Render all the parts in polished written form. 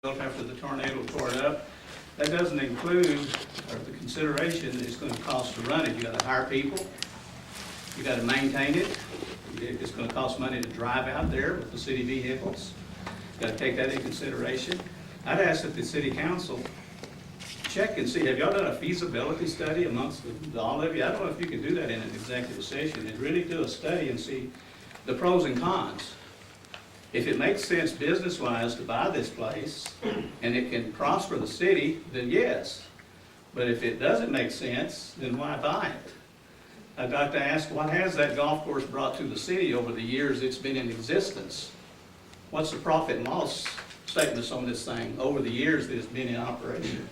built after the tornado tore it up. That doesn't include, or the consideration that it's gonna cost to run it. You gotta hire people, you gotta maintain it. It's gonna cost money to drive out there with the city vehicles. You gotta take that into consideration. I'd ask that the city council check and see, have y'all done a feasibility study amongst all of you? I don't know if you can do that in an executive session, and really do a study and see the pros and cons. If it makes sense business-wise to buy this place, and it can prosper the city, then yes. But if it doesn't make sense, then why buy it? I'd like to ask, what has that golf course brought to the city over the years it's been in existence? What's the profit and loss statements on this thing over the years that it's been in operation?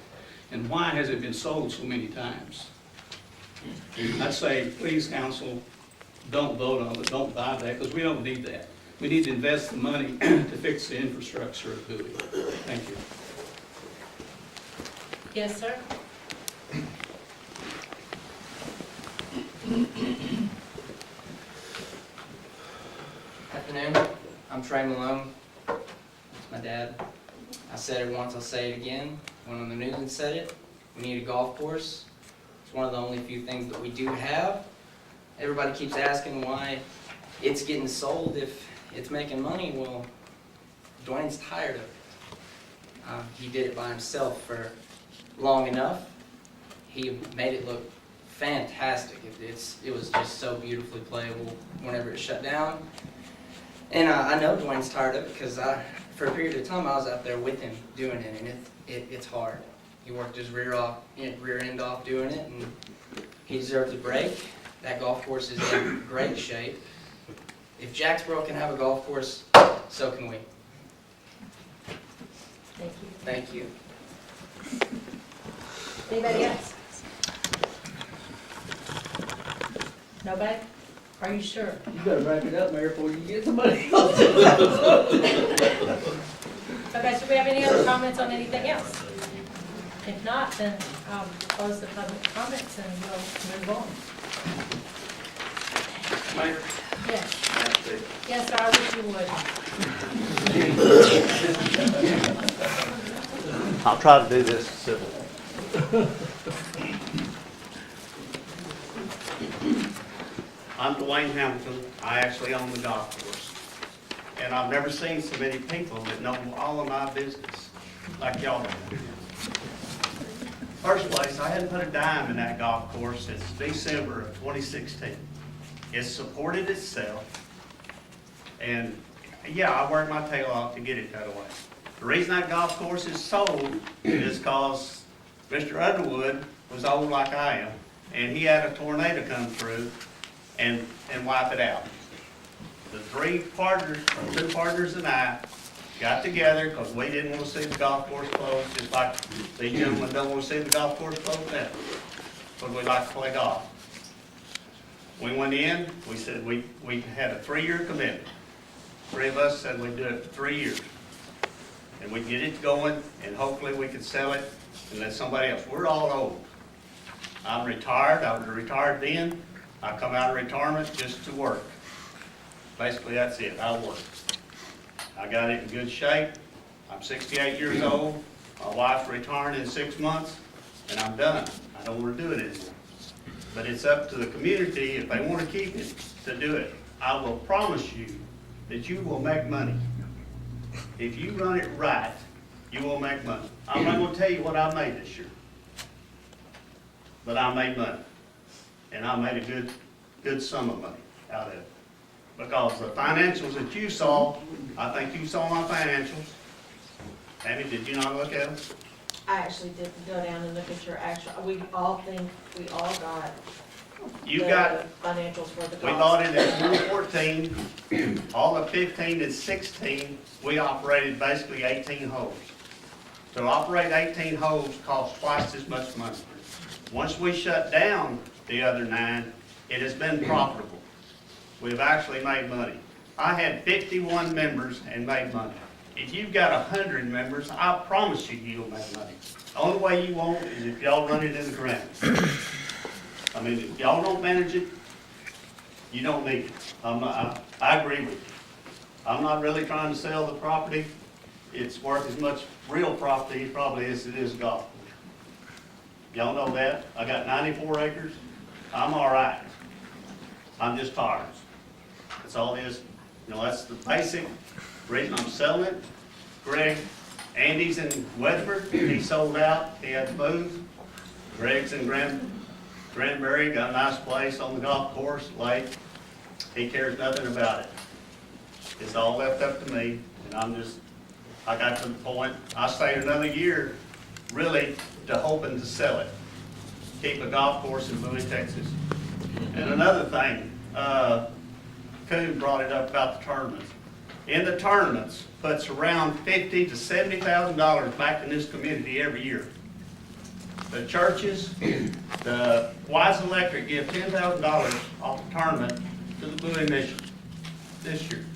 And why has it been sold so many times? I'd say, please, council, don't vote on it, don't buy that, because we don't need that. We need to invest the money to fix the infrastructure of Bowie. Thank you. Yes, sir. Afternoon, I'm Trey Malone. That's my dad. I said it once, I'll say it again. Went on the news and said it. We need a golf course. It's one of the only few things that we do have. Everybody keeps asking why it's getting sold if it's making money. Well, Dwayne's tired of it. He did it by himself for long enough. He made it look fantastic. It was just so beautifully playable whenever it shut down. And I know Dwayne's tired of it because for a period of time I was out there with him doing it, and it's hard. He worked his rear end off doing it, and he deserves a break. That golf course is in great shape. If Jacksboro can have a golf course, so can we. Thank you. Thank you. Anybody else? Nobody? Are you sure? You better wrap it up, Mayor, before you get somebody else. Okay, so we have any other comments on anything else? If not, then I'll close the public comments and we'll move on. Mayor? Yes. Yes, sir, I wish you would. I'll try to do this civil. I'm Dwayne Hamilton. I actually own the golf course. And I've never seen so many people that know all of my business like y'all do. First place, I hadn't put a dime in that golf course since December of 2016. It's supported itself. And yeah, I worked my tail off to get it that way. The reason that golf course is sold is because Mr. Underwood was old like I am, and he had a tornado come through and wipe it out. The two partners and I got together because we didn't want to see the golf course closed, just like these gentlemen don't want to see the golf course closed now, but we like to play golf. We went in, we said we had a 3-year commitment. 3 of us said we'd do it for 3 years. And we'd get it going, and hopefully we could sell it and let somebody else. We're all old. I'm retired. I was retired then. I come out of retirement just to work. Basically, that's it. I work. I got it in good shape. I'm 68 years old. My wife's retiring in 6 months, and I'm done. I don't want to do it anymore. But it's up to the community, if they want to keep it, to do it. I will promise you that you will make money. If you run it right, you will make money. I'm not going to tell you what I made this year, but I made money. And I made a good sum of money out of it. Because the financials that you saw, I think you saw my financials. Tammy, did you not look at them? I actually did go down and look at your actual, we all got You the got, financials for the we golf. bought it in 2014, all of 15 and 16, we operated basically 18 holes. To operate 18 holes costs twice as much money. Once we shut down the other 9, it has been profitable. We've actually made money. I had 51 members and made money. If you've got 100 members, I promise you you'll make money. The only way you won't is if y'all run it in the ground. I mean, if y'all don't manage it, you don't need it. I agree with you. I'm not really trying to sell the property. it's worth as much real property probably as it is golf. Y'all know that. I got 94 acres. I'm all right. I'm just tired. That's all it is. You know, that's the basic reason I'm selling it. Greg, Andy's in Weatherford. He sold out. He had to move. Greg's in Granbury, got a nice place on the golf course, lake. He cares nothing about it. It's all left up to me, and I got to the point, I stayed another year, really, to hoping to sell it. Keep a golf course in Bowie, Texas. And another thing, Coon brought it up about the tournaments. In the tournaments, puts around $50,000 to $70,000 back in this community every year. The churches, the Wise Electric give $10,000 off the tournament to the Bowie Mission this year.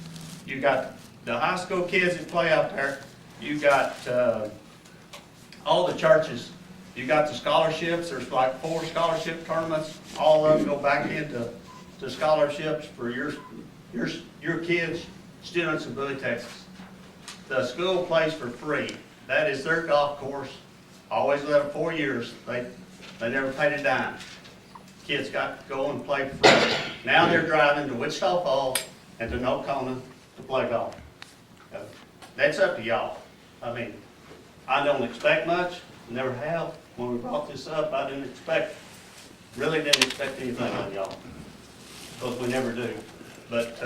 You got the high school kids that play out there. You got all the churches. You got the scholarships. There's like 4 scholarship tournaments. All of them go back into scholarships for your kids, students in Bowie, Texas. The school plays for free. That is their golf course. Always let them 4 years. They never paid a dime. Kids got to go and play for free. Now they're driving to Wichita Falls and to Nocona to play golf. That's up to y'all. I mean, I don't expect much, never have. When we brought this up, I really didn't expect anything on y'all, because we never do. But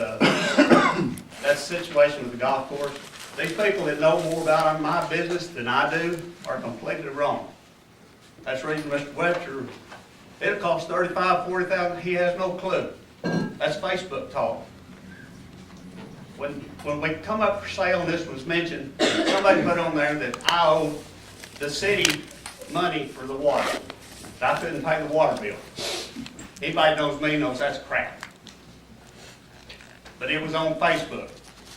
that's the situation with the golf course. These people that know more about my business than I do are completely wrong. That's the reason Mr. Webster, it'll cost $35,000, $40,000, he has no clue. That's Facebook talk. When we come up for sale, and this was mentioned, somebody put on there that I owe the city money for the water. I couldn't pay the water bill. Anybody knows me knows that's crap. But it was on Facebook.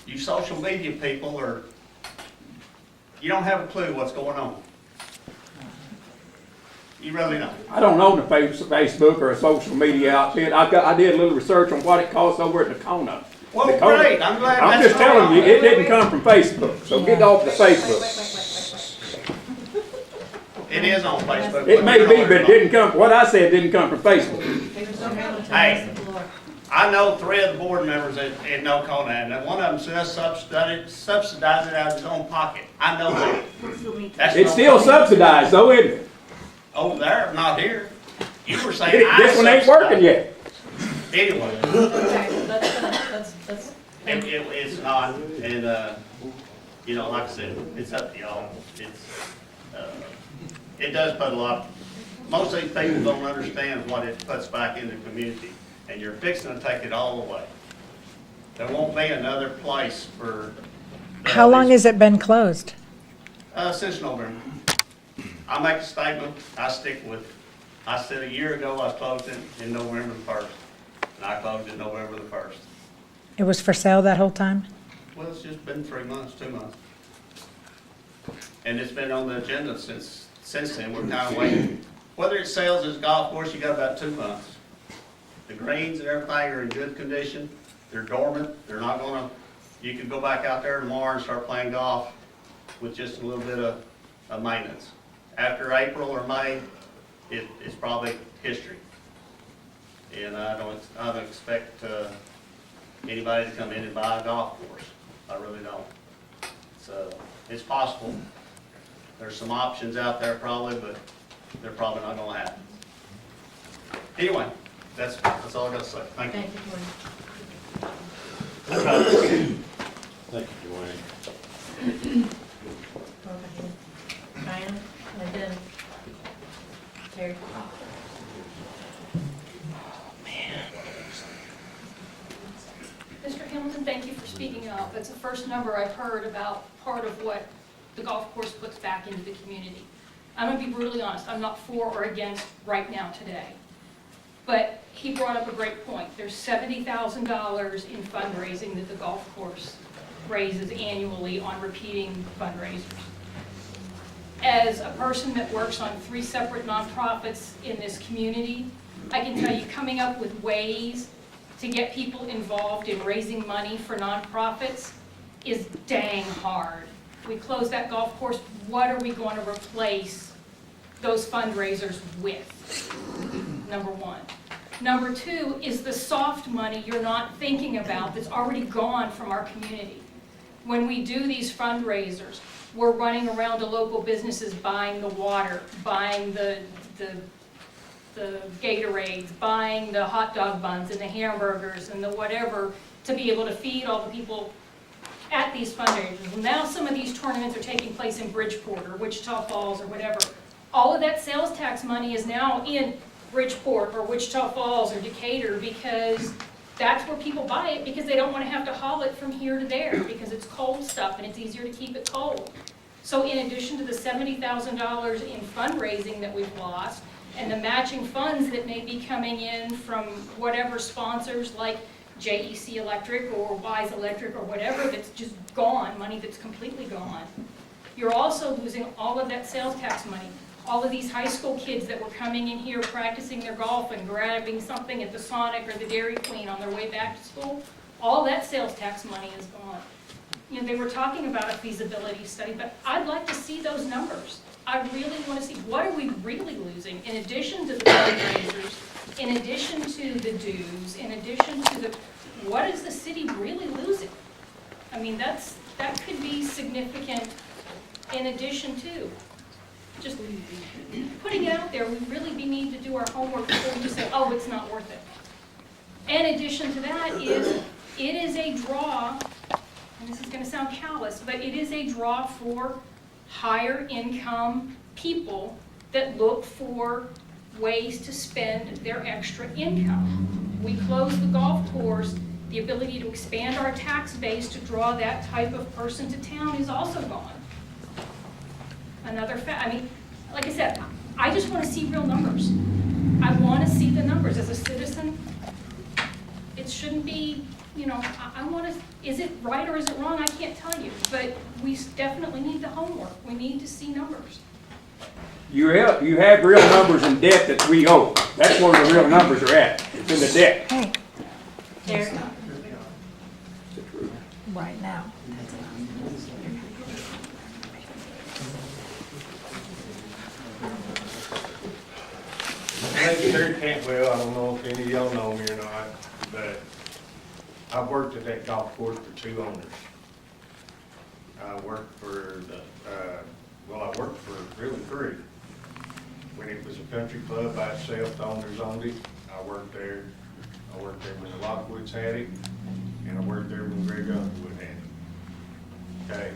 You social media people you don't have a clue what's going on. You really don't. I don't own a Facebook or a social media outfit. I did a little research on what it costs over at Nocona. Well, Nocona. great, I'm glad I'm that's just telling you, going on. it didn't come from Facebook, so get off the Facebook. It is on Facebook. It may be, but it didn't come, what I said didn't come from Facebook. Mr. Hamilton Hey. has the floor. I know 3 of the board members in Nocona, and one of them says subsidize it out of his own pocket. I know that. That's It's no still problem. subsidized though, isn't it? Over there, not here. You were saying This one ain't working yet. Anyway, Okay, that's, it's not, and, you know, like I said, it's up to y'all. It does put a lot, most of these people don't understand what it puts back in the community, and you're fixing to take it all away. There won't be another place for. How long has it been closed? Since November. I make a statement, I stick with it. I said a year ago I closed it in November the 1st, and I closed it November the 1st. It was for sale that whole time? Well, it's just been 3 months, 2 months. And it's been on the agenda since then, we're kind of waiting. Whether it sells as a golf course, you got about 2 months. The greens and everything are in good condition, they're dormant, they're not gonna, you can go back out there tomorrow and start playing golf with just a little bit of maintenance. After April or May, it's probably history. And I don't expect anybody to come in and buy a golf course. I really don't. So it's possible. There's some options out there probably, but they're probably not gonna happen. Anyway, that's all I got to say. Thank you. thank you, Dwayne. Thank you, Dwayne. Go ahead. Diana, and then Terry. Mr. Hamilton, thank you for speaking up. That's the first number I've heard about part of what the golf course puts back into the community. I'm going to be brutally honest, I'm not for or against right now today. But he brought up a great point. There's $70,000 in fundraising that the golf course raises annually on repeating fundraisers. As a person that works on 3 separate nonprofits in this community, I can tell you coming up with ways to get people involved in raising money for nonprofits is dang hard. we close that golf course, what are we going to replace those fundraisers with? Number one. Number two is the soft money you're not thinking about that's already gone from our community. When we do these fundraisers, we're running around to local businesses buying the water, buying the Gatorades, buying the hot dog buns and the hamburgers and the whatever to be able to feed all the people at these fundraisers. Well, now some of these tournaments are taking place in Bridgeport or Wichita Falls or whatever. All of that sales tax money is now in Bridgeport or Wichita Falls or Decatur because that's where people buy it because they don't want to have to haul it from here to there because it's cold stuff and it's easier to keep it cold. So in addition to the $70,000 in fundraising that we've lost and the matching funds that may be coming in from whatever sponsors like JEC Electric or Wise Electric or whatever that's just gone, money that's completely gone, you're also losing all of that sales tax money. All of these high school kids that were coming in here practicing their golf and grabbing something at the Sonic or the Dairy Queen on their way back to school, all that sales tax money is gone. You know, they were talking about a feasibility study, but I'd like to see those numbers. I really want to see what are we really losing in addition to the fundraisers, in addition to the dues, in addition to the, what is the city really losing? I mean, that could be significant in addition to. Just putting it out there, we really need to do our homework before we just say, oh, it's not worth it. In addition to that is, it is a draw, and this is going to sound callous, but it is a draw for higher income people that look for ways to spend their extra income. We close the golf course, the ability to expand our tax base to draw that type of person to town is also gone. Another fact, I mean, like I said, I just want to see real numbers. I want to see the numbers as a citizen. It shouldn't be, you know, I want to, is it right or is it wrong? I can't tell you, but we definitely need the homework. We need to see numbers. You have real numbers in debt that we owe. That's where the real numbers are at. It's in the debt. Hey, There, right now. My name's Terry Cantwell. I don't know if any of y'all know me or not, but I've worked at that golf course for 2 owners. I worked for I worked for really 3. When it was a country club by itself, the owners owned it. I worked there. I worked there when the Lockwoods had it, and I worked there when Greg Underwood had it. Okay.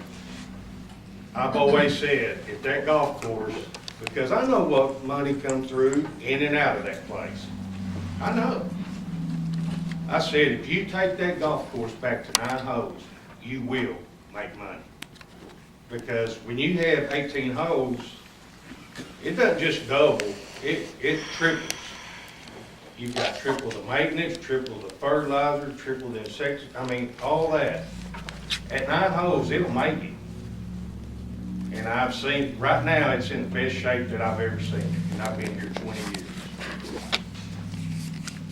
I've always said, if that golf course, because I know what money comes through in and out of that place. I know. I said, if you take that golf course back to 9 holes, you will make money. Because when you have 18 holes, it doesn't just double, it triples. You've got triple the maintenance, triple the fertilizer, triple the insects, I mean, all that. At 9 holes, it'll make it. And I've seen, right now, it's in the best shape that I've ever seen it, and I've been here 20 years.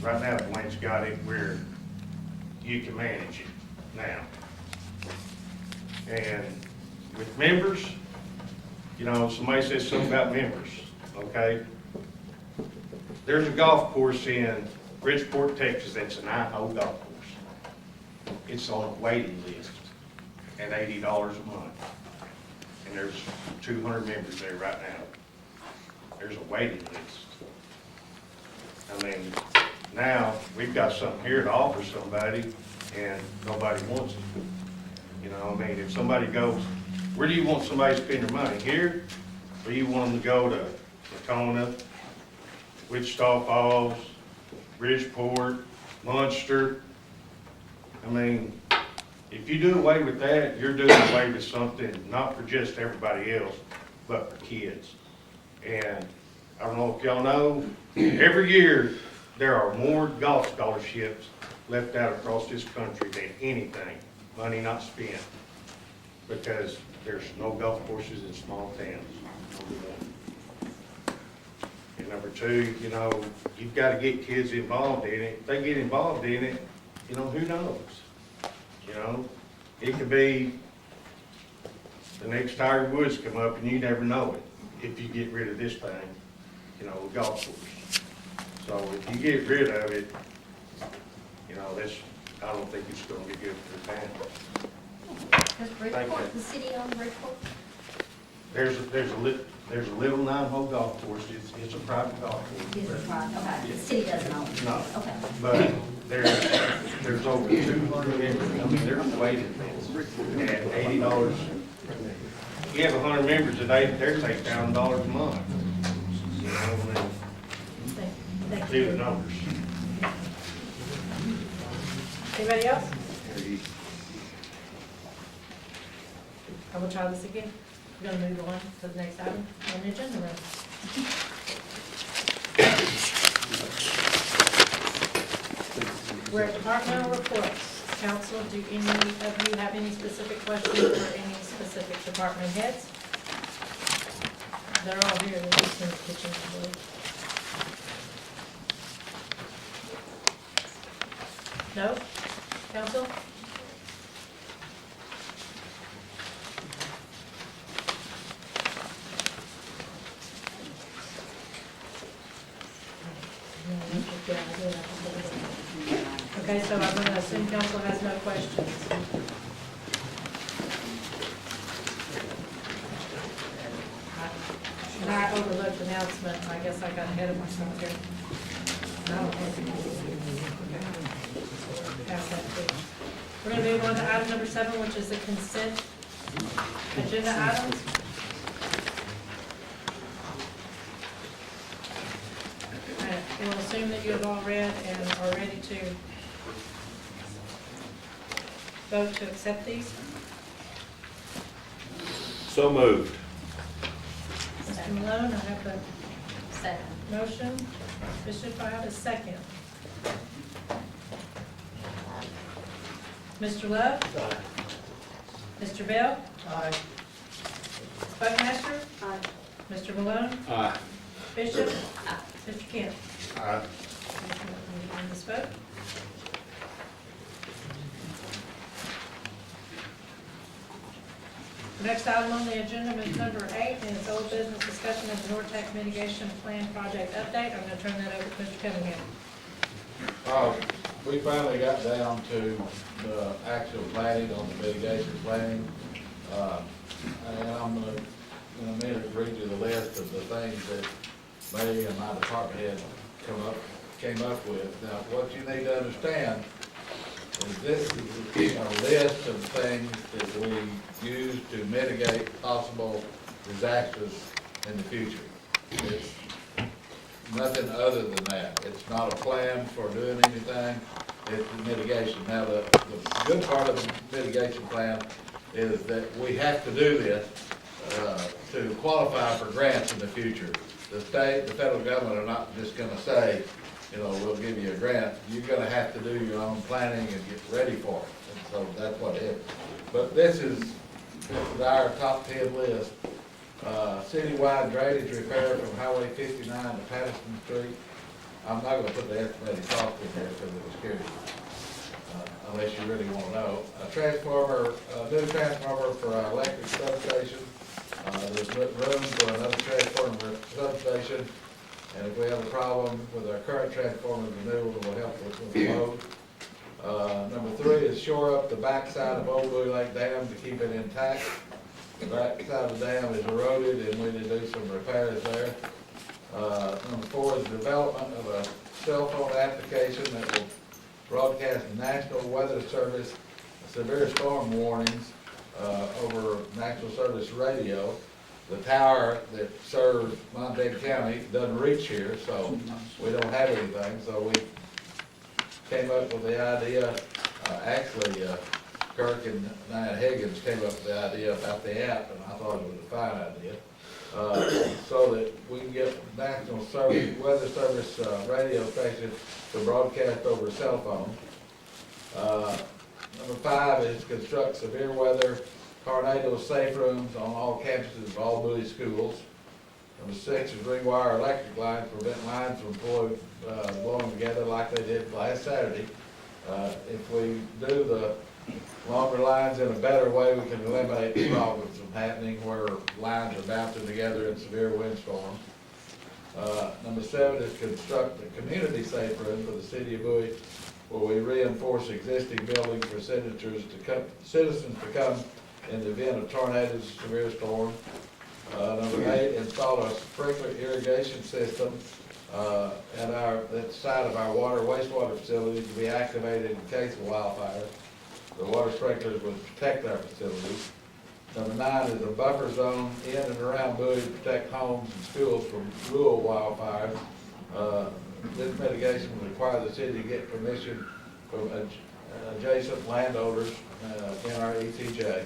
Right now, Dwayne's got it where you can manage it now. And with members, you know, somebody says something about members, okay? There's a golf course in Bridgeport, Texas, that's a 9-hole golf course. It's on a waiting list at $80 a month. And there's 200 members there right now. There's a waiting list. I mean, now, we've got something here to offer somebody, and nobody wants it. You know, I mean, if somebody goes, where do you want somebody to spend their money? Here? Or do you want them to go to Lacona, Wichita Falls, Bridgeport, Munster? I mean, if you do away with that, you're doing away with something, not for just everybody else, but for kids. And I don't know if y'all know, every year, there are more golf scholarships left out across this country than anything, money not spent, because there's no golf courses in small towns, number 1. And number 2, you know, you've got to get kids involved in it. If they get involved in it, you know, who knows? You know, it could be the next Tiger Woods come up and you never know it, if you get rid of this thing, you know, the golf course. So if you get rid of it, you know, that's, I don't think it's gonna be good for the town. Does Thank Bridgeport, you. the city own Bridgeport? There's a little 9-hole golf course, it's a private golf course. Is it private? Okay, the city doesn't own it? No. Okay. But there's over 200 members, I mean, there's waiting lists at $80. You have 100 members today, they're $8,000 a month. You know, I mean, Thank do you. the numbers. Anybody else? I will try this again. We're gonna move on to the next item on the agenda. We're at departmental reports. Council, do any of you have any specific questions for any specific department heads? They're all here, they're just in the kitchen, I believe. No? Council? Okay, so I'm gonna assume council has no questions. And I overlooked the announcement, I guess I got ahead of myself here. I don't know. Pass that too. We're gonna move on to item number 7, which is the consent agenda items. We'll assume that you have all read and are ready to vote to accept these. So moved. Mr. Malone, I have the Second. motion. Bishop, I have a second. Mr. Love? Mr. Bell? Aye. Buckmaster? Aye. Mr. Malone? Aye. Bishop? Mr. Kent? Aye. On this vote. The next item on the agenda is number 8, and it's old business discussion of the Nortec mitigation plan project update. I'm gonna turn that over to Mr. Cunningham. We finally got down to the actual planning on the mitigation planning. And I'm gonna, in a minute, read you the list of the things that me and my department head came up with. Now, what you need to understand is this is a list of things that we use to mitigate possible disasters in the future. It's nothing other than that. It's not a plan for doing anything, it's mitigation. Now, the good part of the mitigation plan is that we have to do this to qualify for grants in the future. The state, the federal government are not just gonna say, you know, we'll give you a grant. You're gonna have to do your own planning and get ready for it. And so that's what it is. But this is our top 10 list. Citywide drainage repair from Highway 59 to Patterson Street. I'm not gonna put the estimated cost in here because it was scary, unless you really wanna know. A transformer, a new transformer for our electric substation. There's room for another transformer substation. And if we have a problem with our current transformer renewal, it will help with the load. Number 3 is shore up the backside of Old Blue Lake Dam to keep it intact. The backside of the dam is eroded and we need to do some repairs there. Number 4 is development of a cell phone application that will broadcast National Weather Service severe storm warnings over National Service Radio. The tower that serves Montague County doesn't reach here, so we don't have anything. So we came up with the idea, actually, Kirk and Nia Higgins came up with the idea about the app, and I thought it was a fine idea. So that we can get National Weather Service radio station to broadcast over a cell phone. Number 5 is construct severe weather tornado safe rooms on all campuses of all Bowie schools. Number 6 is rewire electric lines, prevent lines from blowing together like they did last Saturday. If we do the longer lines in a better way, we can eliminate the problems from happening where lines are bouncing together in severe windstorms. Number 7 is construct a community safe room for the city of Bowie, where we reinforce existing buildings for citizens to come in the event of tornadoes and severe storms. Number 8, install a sprinkler irrigation system at the site of our wastewater facilities to be activated in case of wildfire. The water sprinklers will protect our facilities. Number 9 is a buffer zone in and around Bowie to protect homes and schools from rural wildfires. This mitigation will require the city to get permission from adjacent landowners in our ETJ.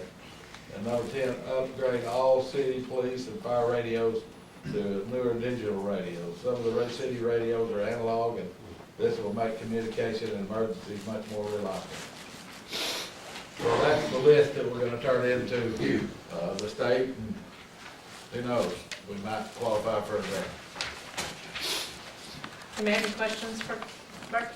And number 10, upgrade all city police and fire radios to newer digital radios. Some of the city radios are analog, and this will make communication in emergencies much more reliable. So that's the list that we're gonna turn into the state, and who knows, we might qualify for a grant. You may have any questions for Mark?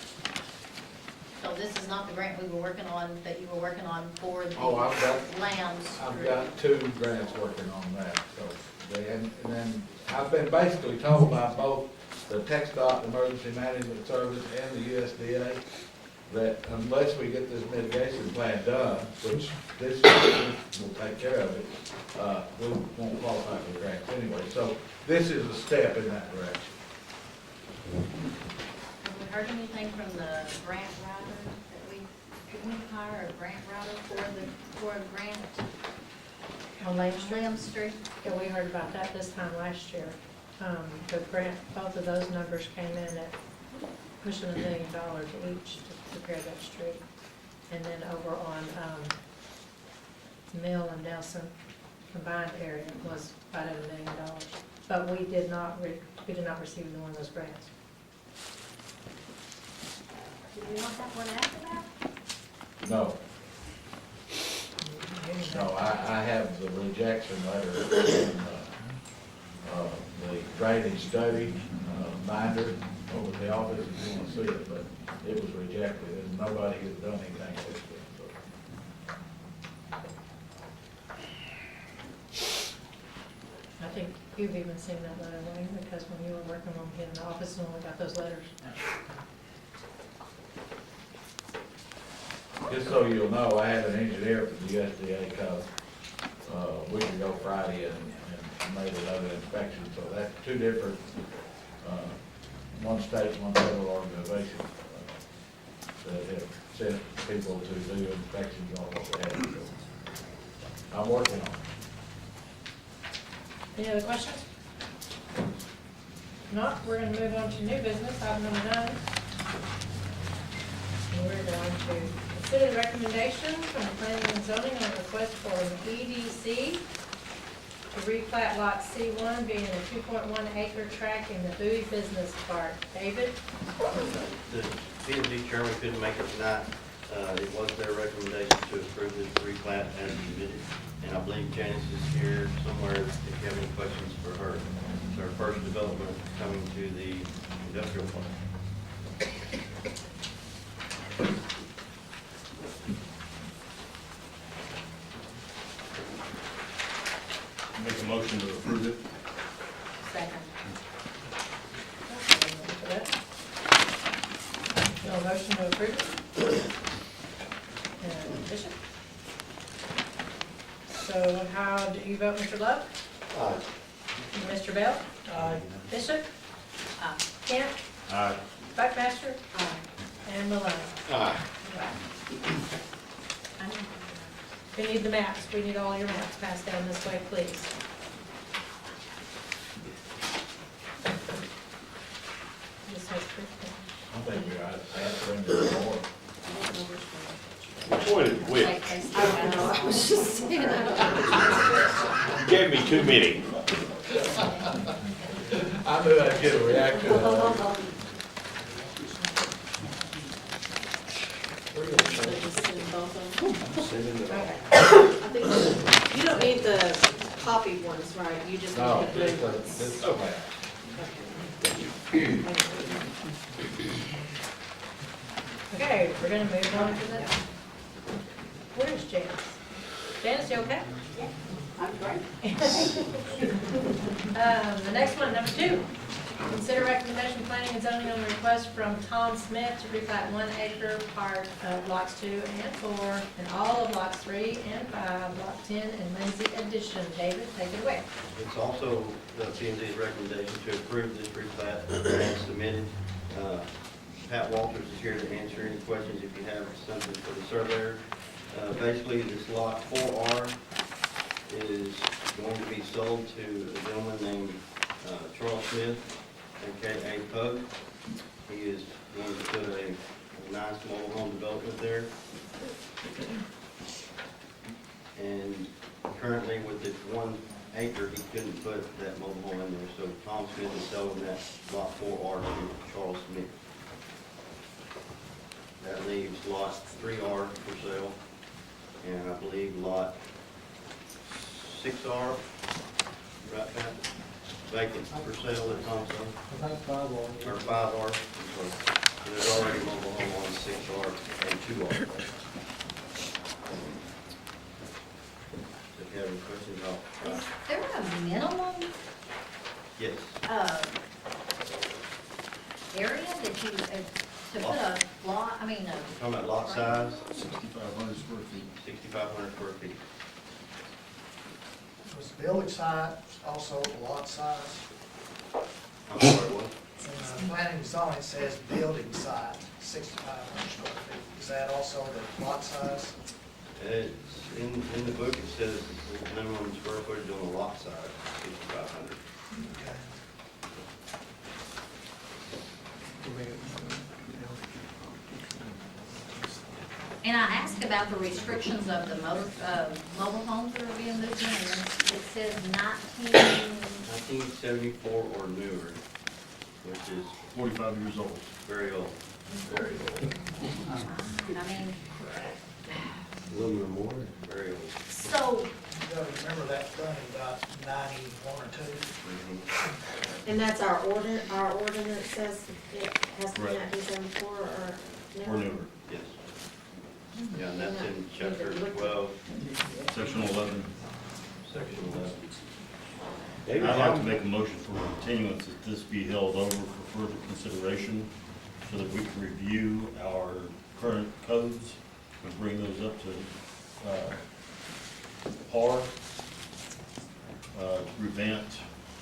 So this is not the grant we were working on, that you were working on for the Oh, I've lands? got 2 grants working on that, so, and then I've been basically told by both the TxDOT Emergency Management Service and the USDA that unless we get this mitigation plan done, which this will take care of it, we won't qualify for the grants anyway. So this is a step in that direction. Have we heard anything from the grant writer that did we hire a grant writer for a grant On Lake Street? Lamb Street? Yeah, we heard about that this time last year. The grant, both of those numbers came in at pushing $1 million each to prepare that street. And then over on Mill and Nelson combined area was about $1 million. But we did not receive either one of those grants. Did we not have one after that? No, no, I have the rejection letter in the drainage study binder over the office if you want to see it, but it was rejected and nobody has done anything with it. So. I think you've even seen that letter, Wayne, because when you were working on getting the office, and we got those letters. Just so you'll know, I had an engineer from the USDA come a week ago Friday and made another inspection. So that's 2 different, one state, one federal organization that have sent people to do inspections on what they have. So I'm working on it. Any other questions? If not, we're going to move on to new business, item number 9. And we're going to consider the recommendation from the planning and zoning on a request for an EDC to replat lot C1 being a 2.1 acre tract in the Bowie Business Park. David? The P&Z chairman couldn't make it tonight. It was their recommendation to approve this replat as submitted. And I believe Janice is here somewhere if you have any questions for her. It's our first development coming to the industrial park. Make a motion to approve it. Second. No motion to approve? Bishop? So how do you vote, Mr. Love? Aye. Mr. Bell? Aye. Bishop? Aye. Kent? Aye. Buckmaster? Aye. And Malone? Aye. We need the maps, we need all your maps passed down this way, please. Just have to- I think you're right. I have to bring this forward. Which one is which? I don't know, I was just saying, I You gave me too many. I knew I'd get a reaction. I think you don't need the copied ones, right? You just No, need the this, blue ones. this, Okay. Okay, we're gonna move on to the Where's Janice? Janice, you okay? I'm great. The next one, number 2. Consider recommendation planning and zoning on the request from Tom Smith to replat 1 acre part of lots 2 and 4 and all of lots 3 and 5, block 10 and Lindsay addition. David, take it away. It's also the P&Z's recommendation to approve this replat as submitted. Pat Walters is here to answer any questions if you have something for the surveyor. Basically, this lot 4R is going to be sold to a gentleman named Charles Smith, aka Pug. He is going to put a nice mobile home development there. And currently with the 1 acre, he couldn't put that mobile home in there, so Tom Smith is selling that lot 4R to Charles Smith. That leaves lot 3R for sale, and I believe lot 6R, right, Pat? Vacant for sale at Tom Smith. I think 5 on Or 5R, so there's already mobile home on 6R and 2R. So if you have any questions, Is there a minimum, yes. area that you, to put a lot, I mean, Talking about lot size, 6,500 square feet. 6,500 square feet. Was the building site also lot size? I'm sorry, what? In the planning and zoning, it says building site, 6,500 square feet. Is that also the lot size? It's, in the book, it says minimum square footage on the lot size, 6,500. Okay. and I asked about the restrictions of the mobile homes that are being moved in, and it says 1974 or newer, which is 45 years old. very old, very old. I mean, Aluminum or very old. so, You gotta remember that done in about 91 or 2. Mhm. And that's our ordinance says it has to be Correct. 1974 or Or newer? newer. Yes. Yeah, and that's in Yeah. chapter 12, Section 11. section 11. I'd like to make a motion for continuance that this be held over for further consideration so that we can review our current codes and bring those up to par. Prevent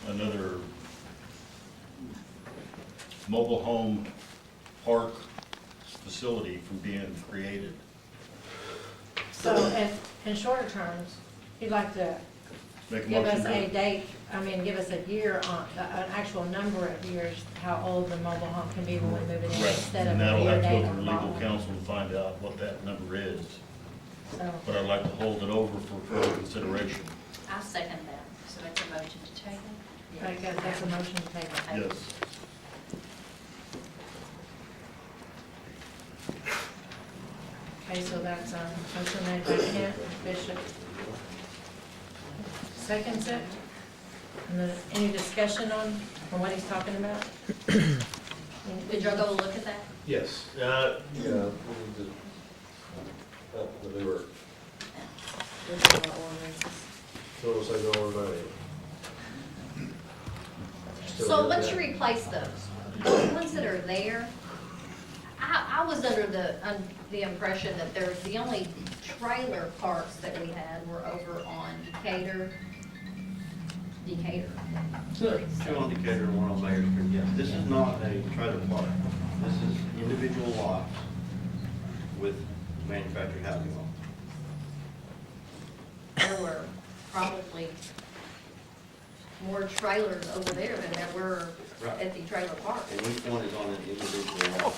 another mobile home park facility from being created. So in shorter terms, you'd like to Make a give motion us a to, date, give us a year on, an actual number of years, how old the mobile home can be when we move it in, right, instead of and a that'll year have to date go on through the legal bottom. counsel to find out what that number is. So, But I'd like to hold it over for further consideration. I second that, so that's a motion to table. I guess that's a motion to table. Yes. Okay, so that's, motion made by Kent Bishop. Seconds it. And then, any discussion on what he's talking about? Did y'all go look at that? Yes, This is our ordinances. So once you replace those ones that are there, I was under the impression that there's, the only trailer parks that we had were over on Decatur. Two on Decatur and one on Mayor Street, yes. This is not a trailer park. This is individual lots with manufactured housing on them. There were probably more trailers over there than there were Right. at the trailer park. And each one is on an individual lot.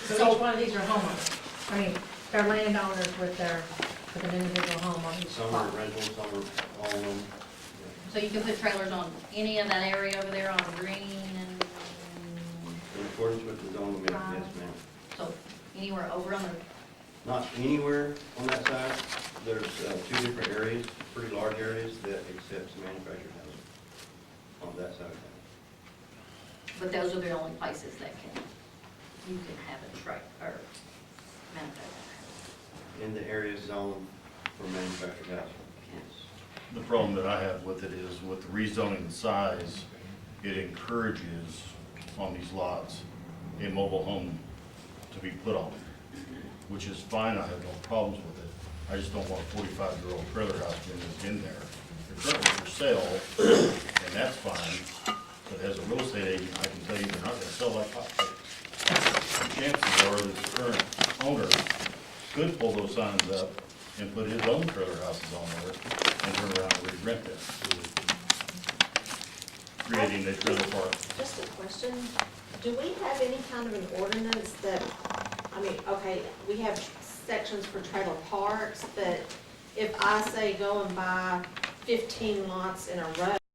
So each one of these are homeowners. I mean, they're landowners with an individual home on each Some are lot. rentals, some are own them. So you can put trailers on any of that area over there on Green and, In accordance with the zoning amendment, yes, ma'am. so anywhere over on the, Not anywhere on that side. There's two different areas, pretty large areas that accepts manufactured housing on that side of town. but those are the only places that you can have a or In the area zoned for manufactured housing, yes. The problem that I have with it is with the rezoning size, it encourages on these lots a mobile home to be put on, which is fine, I have no problems with it. I just don't want a 45-year-old trailer house in there. They're currently for sale, and that's fine, but as a real estate agent, I can tell you they're not gonna sell like hotcakes. Chances are that the current owner could pull those signs up and put his own trailer houses on there and turn around and re-rent them, creating a trailer park. Just a question, do we have any kind of an ordinance that, I mean, okay, we have sections for trailer parks, but if I say go and buy 15 lots in a row,